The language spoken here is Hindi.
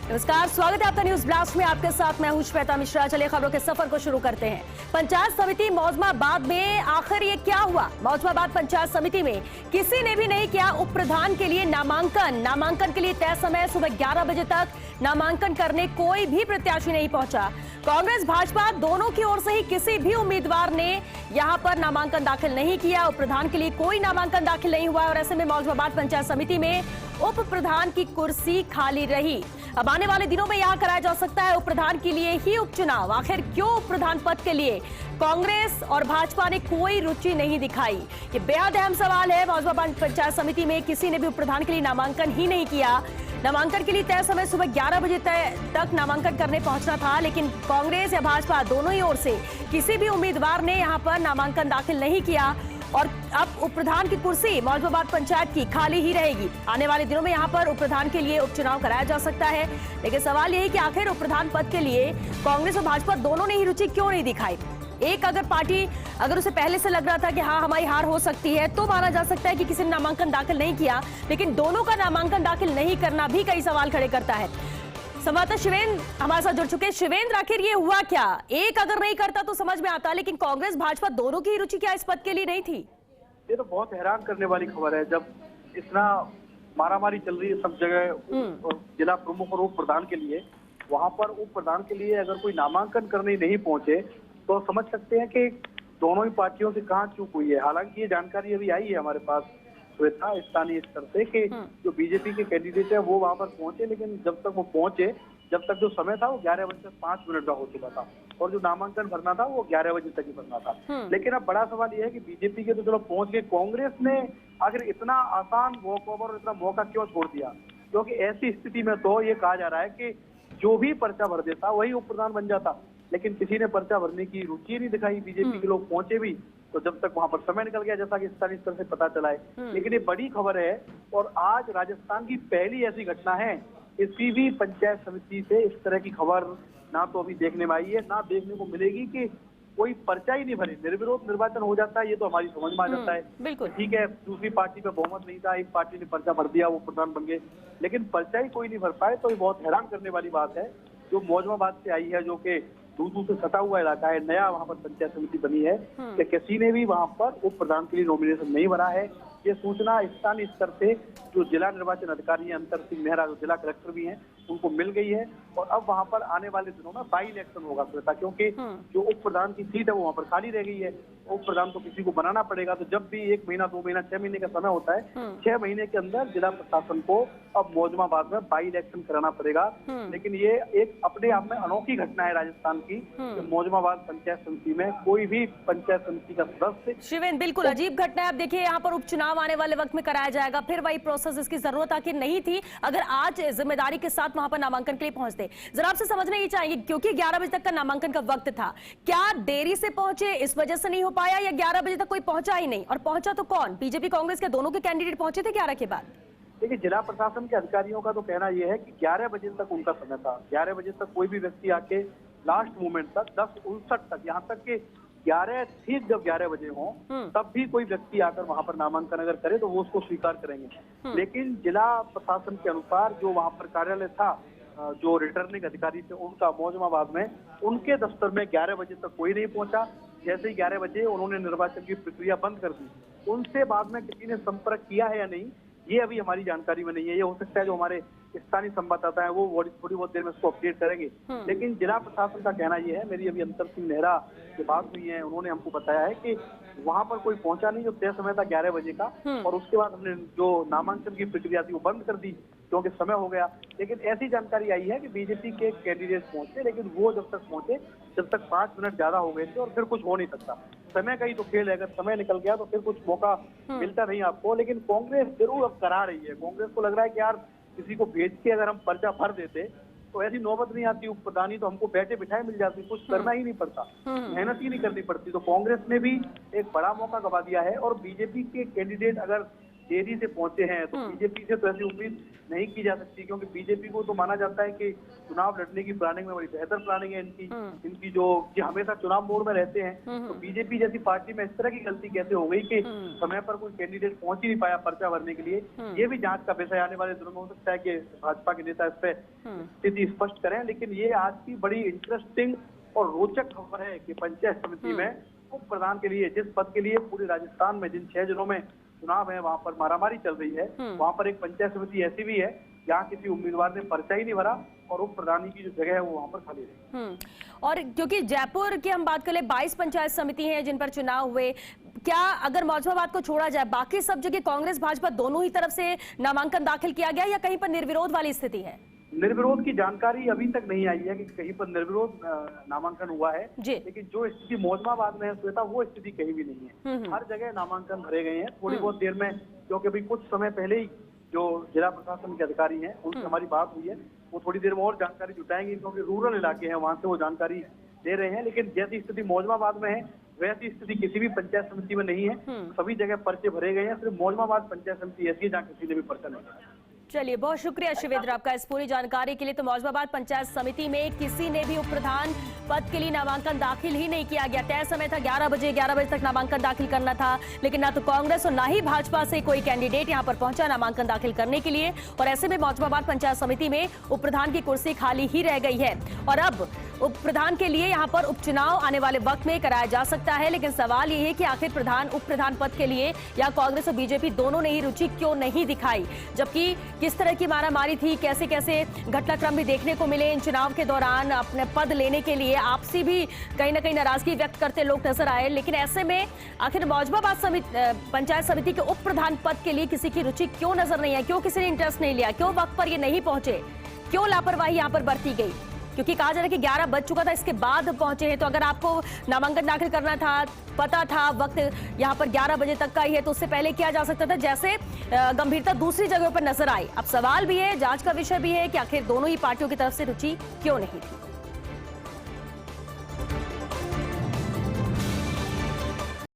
नमस्कार, स्वागत है आपका न्यूज ब्लास्ट में। आपके साथ मैं हूं श्वेता मिश्रा। चलिए खबरों के सफर को शुरू करते हैं। पंचायत समिति मौजमाबाद में आखिर ये क्या हुआ? मौजमाबाद पंचायत समिति में किसी ने भी नहीं किया उप प्रधान के लिए नामांकन के लिए तय समय सुबह 11 बजे तक नामांकन करने कोई भी प्रत्याशी नहीं पहुंचा। कांग्रेस भाजपा दोनों की ओर से ही किसी भी उम्मीदवार ने यहां पर नामांकन दाखिल नहीं किया। उप प्रधान के लिए कोई नामांकन दाखिल नहीं हुआ और ऐसे में मौजमाबाद पंचायत समिति में उप प्रधान की कुर्सी खाली रही। अब आने वाले दिनों में यहां कराया जा सकता है उप प्रधान के लिए ही उपचुनाव। आखिर क्यों उप प्रधान पद के लिए कांग्रेस और भाजपा ने कोई रुचि नहीं दिखाई? ये बेहद अहम सवाल है। मौजमाबाद पंचायत समिति में किसी ने भी उप प्रधान के लिए नामांकन ही नहीं किया। नामांकन के लिए तय समय सुबह 11 बजे तक नामांकन करने पहुंचना था, लेकिन कांग्रेस या भाजपा दोनों ही ओर से किसी भी उम्मीदवार ने यहां पर नामांकन दाखिल नहीं किया और अब उप प्रधान की कुर्सी मौजमाबाद पंचायत की खाली ही रहेगी। आने वाले दिनों में यहां पर उप प्रधान के लिए उपचुनाव कराया जा सकता है, लेकिन सवाल यही कि आखिर उप प्रधान पद के लिए कांग्रेस और भाजपा दोनों ने ही रुचि क्यों नहीं दिखाई? एक अगर पार्टी अगर उसे पहले से लग रहा था कि हाँ हमारी हार हो सकती है तो माना जा सकता है कि किसी ने नामांकन दाखिल नहीं किया, लेकिन दोनों का नामांकन दाखिल नहीं करना भी कई सवाल खड़े करता है। संवाददाता शिवेंद्र हमारे साथ जुड़ चुके हैं। शिवेंद्र, आखिर ये हुआ क्या? एक अगर नहीं करता तो समझ में आता, लेकिन कांग्रेस भाजपा दोनों की रुचि क्या इस पद के लिए नहीं थी? ये तो बहुत हैरान करने वाली खबर है। जब इतना मारामारी चल रही है सब जगह जिला प्रमुख और उप प्रधान के लिए, वहां पर उप प्रधान के लिए अगर कोई नामांकन करने नहीं पहुंचे तो समझ सकते हैं कि दोनों ही पार्टियों से कहां चूक हुई है। हालांकि ये जानकारी अभी आई है हमारे पास श्वेता स्थानीय स्तर से कि जो बीजेपी के कैंडिडेट है वो वहां पर पहुंचे, लेकिन जब तक वो पहुंचे जब तक जो समय था वो 11 बजे से 5 मिनट का हो चुका था और जो नामांकन भरना था वो 11 बजे तक ही भरना था। लेकिन अब बड़ा सवाल ये है कि बीजेपी के तो चलो पहुंच गए, कांग्रेस ने आखिर इतना आसान वॉक ओवर और इतना मौका क्यों छोड़ दिया? क्योंकि ऐसी स्थिति में तो ये कहा जा रहा है कि जो भी पर्चा भर देता वही उप प्रधान बन जाता, लेकिन किसी ने पर्चा भरने की रुचि नहीं दिखाई। बीजेपी के लोग पहुंचे भी तो जब तक वहां पर समय निकल गया, जैसा कि स्थानीय स्तर से पता चला है। लेकिन ये बड़ी खबर है और आज राजस्थान की पहली ऐसी घटना है किसी भी पंचायत समिति से इस तरह की खबर ना तो अभी देखने में आई है, ना देखने को मिलेगी कि कोई पर्चा ही नहीं भरे, निर्विरोध निर्वाचन हो जाता है। ये तो हमारी समझ में आ जाता है, ठीक है, दूसरी पार्टी पे बहुमत नहीं था, एक पार्टी ने पर्चा भर दिया, वो प्रधान बन गए, लेकिन पर्चा ही कोई नहीं भर पाए। तो ये बहुत हैरान करने वाली बात है जो मौजमाबाद से आई है, जो कि दूर से सटा हुआ इलाका है, नया वहां पर पंचायत समिति बनी है कि किसी ने भी वहां पर उप प्रधान के लिए नॉमिनेशन नहीं भरा है। ये सूचना स्थानीय स्तर से जो जिला निर्वाचन अधिकारी है अंतर सिंह नेहरा, जो जिला कलेक्टर भी हैं, उनको मिल गई है और अब वहां पर आने वाले दिनों में बाई इलेक्शन होगा श्वेता, क्योंकि जो उप प्रधान की सीट है वो वहां पर खाली रह गई है। उप प्रधान तो किसी को बनाना पड़ेगा, तो जब भी 1 महीना 2 महीना 6 महीने का समय होता है, 6 महीने के अंदर जिला प्रशासन को अब मौजमाबाद में बाई इलेक्शन कराना पड़ेगा। लेकिन ये एक अपने आप में अनोखी घटना है राजस्थान की, मौजमाबाद पंचायत समिति में कोई भी पंचायत समिति का सदस्य। शिवेंद्र, बिल्कुल अजीब घटना है। अब देखिए यहाँ पर उपचुनाव आने वाले वक्त में कराया जाएगा, फिर वही प्रोसेस, इसकी जरूरत आखिर नहीं थी अगर आज जिम्मेदारी के साथ वहां पर नामांकन के लिए पहुंचते। जरा आपसे समझना ये चाहेंगे, क्योंकि 11 बजे तक का नामांकन का वक्त था, क्या देरी से पहुंचे इस वजह से नहीं हो पाया या 11 बजे तक कोई पहुंचा ही नहीं? और पहुंचा तो कौन? बीजेपी कांग्रेस के दोनों के कैंडिडेट पहुंचे थे 11 के बाद। देखिए, जिला प्रशासन के अधिकारियों का तो कहना यह है कि 11 बजे तक उनका समय था। 11 बजे तक कोई भी व्यक्ति आके लास्ट मोमेंट तक 10:59 तक, यहाँ तक कि 11 ठीक जब 11 बजे हों तब भी कोई व्यक्ति आकर वहां पर नामांकन अगर करे तो वो उसको स्वीकार करेंगे। लेकिन जिला प्रशासन के अनुसार जो वहां पर कार्यालय था, जो रिटर्निंग अधिकारी थे उनका मौजमाबाद में, उनके दफ्तर में 11 बजे तक कोई नहीं पहुंचा। जैसे ही 11 बजे उन्होंने निर्वाचन की प्रक्रिया बंद कर दी। उनसे बाद में किसी ने संपर्क किया है या नहीं, ये अभी हमारी जानकारी में नहीं है। ये हो सकता है जो हमारे स्थानीय संवाददाता है वो थोड़ी बहुत देर में इसको अपडेट करेंगे। लेकिन जिला प्रशासन का कहना यह है, मेरी अभी अंतर सिंह नेहरा से बात हुई है, उन्होंने हमको बताया है कि वहां पर कोई पहुंचा नहीं। जो तय समय था 11 बजे का, और उसके बाद हमने जो नामांकन की प्रक्रिया थी वो बंद कर दी क्योंकि समय हो गया। लेकिन ऐसी जानकारी आई है कि बीजेपी के कैंडिडेट पहुंचे, लेकिन वो जब तक पहुंचे जब तक 5 मिनट ज्यादा हो गए थे और फिर कुछ हो नहीं सकता। समय का ही तो खेल है, अगर समय निकल गया तो फिर कुछ मौका मिलता नहीं आपको। लेकिन कांग्रेस जरूर अब करा रही है। कांग्रेस को लग रहा है कि यार किसी को भेज के अगर हम पर्चा भर देते तो ऐसी नौबत नहीं आती, उप प्रधानी तो हमको बैठे बिठाए मिल जाती, कुछ करना ही नहीं पड़ता, मेहनत ही नहीं करनी पड़ती। तो कांग्रेस ने भी एक बड़ा मौका गवा दिया है और बीजेपी के कैंडिडेट अगर देरी से पहुंचे हैं, तो बीजेपी से तो ऐसी उम्मीद नहीं की जा सकती, क्योंकि बीजेपी को तो माना जाता है कि चुनाव लड़ने की प्लानिंग में बड़ी बेहतर प्लानिंग है इनकी जो कि हमेशा चुनाव मोड में रहते हैं। तो बीजेपी जैसी पार्टी में इस तरह की गलती कैसे हो गई कि समय पर कोई कैंडिडेट पहुंच ही नहीं पाया पर्चा भरने के लिए, ये भी जांच का विषय आने वाले दिनों में हो सकता है कि भाजपा के नेता इस पर स्थिति स्पष्ट करें। लेकिन ये आज की बड़ी इंटरेस्टिंग और रोचक खबर है कि पंचायत समिति में उप प्रधान के लिए, जिस पद के लिए पूरे राजस्थान में जिन 6 जिलों में चुनाव है वहां पर मारामारी चल रही है, वहां पर एक पंचायत समिति ऐसी भी है जहाँ किसी उम्मीदवार ने पर्चा ही नहीं भरा और उप प्रधानी की जो जगह है वो वहां पर खाली रही। और क्योंकि जयपुर की हम बात करें 22 पंचायत समिति हैं जिन पर चुनाव हुए, क्या अगर मौजूदाबाद को छोड़ा जाए बाकी सब जगह कांग्रेस भाजपा दोनों ही तरफ से नामांकन दाखिल किया गया या कहीं पर निर्विरोध वाली स्थिति है? निर्विरोध की जानकारी अभी तक नहीं आई है कि कहीं पर निर्विरोध नामांकन हुआ है, लेकिन जो स्थिति मौजूदाबाद में है श्वेता, वो स्थिति कहीं भी नहीं है। हर जगह नामांकन भरे गए हैं। थोड़ी बहुत देर में, क्योंकि अभी कुछ समय पहले ही जो जिला प्रशासन के अधिकारी हैं उनसे हमारी बात हुई है, वो थोड़ी देर में और जानकारी जुटाएंगे, क्योंकि रूरल इलाके हैं वहां से वो जानकारी दे रहे हैं। लेकिन जैसी स्थिति मौजूदाबाद में है वैसी स्थिति किसी भी पंचायत समिति में नहीं है। सभी जगह पर्चे भरे गए हैं, सिर्फ मौजूदाबाद पंचायत समिति ऐसी है जहाँ किसी ने भी पर्चा नहीं भरा। चलिए, बहुत शुक्रिया शिवेंद्र आपका इस पूरी जानकारी के लिए। तो मौजूदाबाद पंचायत समिति में किसी ने भी उप प्रधान पद के लिए नामांकन दाखिल ही नहीं किया गया। तय समय था 11 बजे तक नामांकन दाखिल करना था, लेकिन ना तो कांग्रेस और ना ही भाजपा से कोई कैंडिडेट यहां पर पहुंचा नामांकन दाखिल करने के लिए, और ऐसे में मौजूदाबाद पंचायत समिति में उप प्रधान की कुर्सी खाली ही रह गई है। और अब उप प्रधान के लिए यहां पर उपचुनाव आने वाले वक्त में कराया जा सकता है, लेकिन सवाल ये है कि आखिर उप प्रधान पद के लिए या कांग्रेस और बीजेपी दोनों ने ही रुचि क्यों नहीं दिखाई, जबकि किस तरह की मारामारी थी, कैसे कैसे घटनाक्रम भी देखने को मिले इन चुनाव के दौरान। अपने पद लेने के लिए आपसी भी कहीं ना कहीं नाराजगी व्यक्त करते लोग नजर आए, लेकिन ऐसे में आखिर मौजूदाबाद पंचायत समिति के उप प्रधान पद के लिए किसी की रुचि क्यों नजर नहीं आई, क्यों किसी ने इंटरेस्ट नहीं लिया, क्यों वक्त पर ये नहीं पहुंचे, क्यों लापरवाही यहाँ पर बरती गई? क्योंकि कहा जा रहा है कि 11 बज चुका था, इसके बाद पहुंचे हैं। तो अगर आपको नामांकन दाखिल करना था, पता था वक्त यहाँ पर 11 बजे तक का ही है, तो उससे पहले किया जा सकता था, जैसे गंभीरता दूसरी जगहों पर नजर आई। अब सवाल भी है, जांच का विषय भी है कि आखिर दोनों ही पार्टियों की तरफ से रुचि क्यों नहीं थी।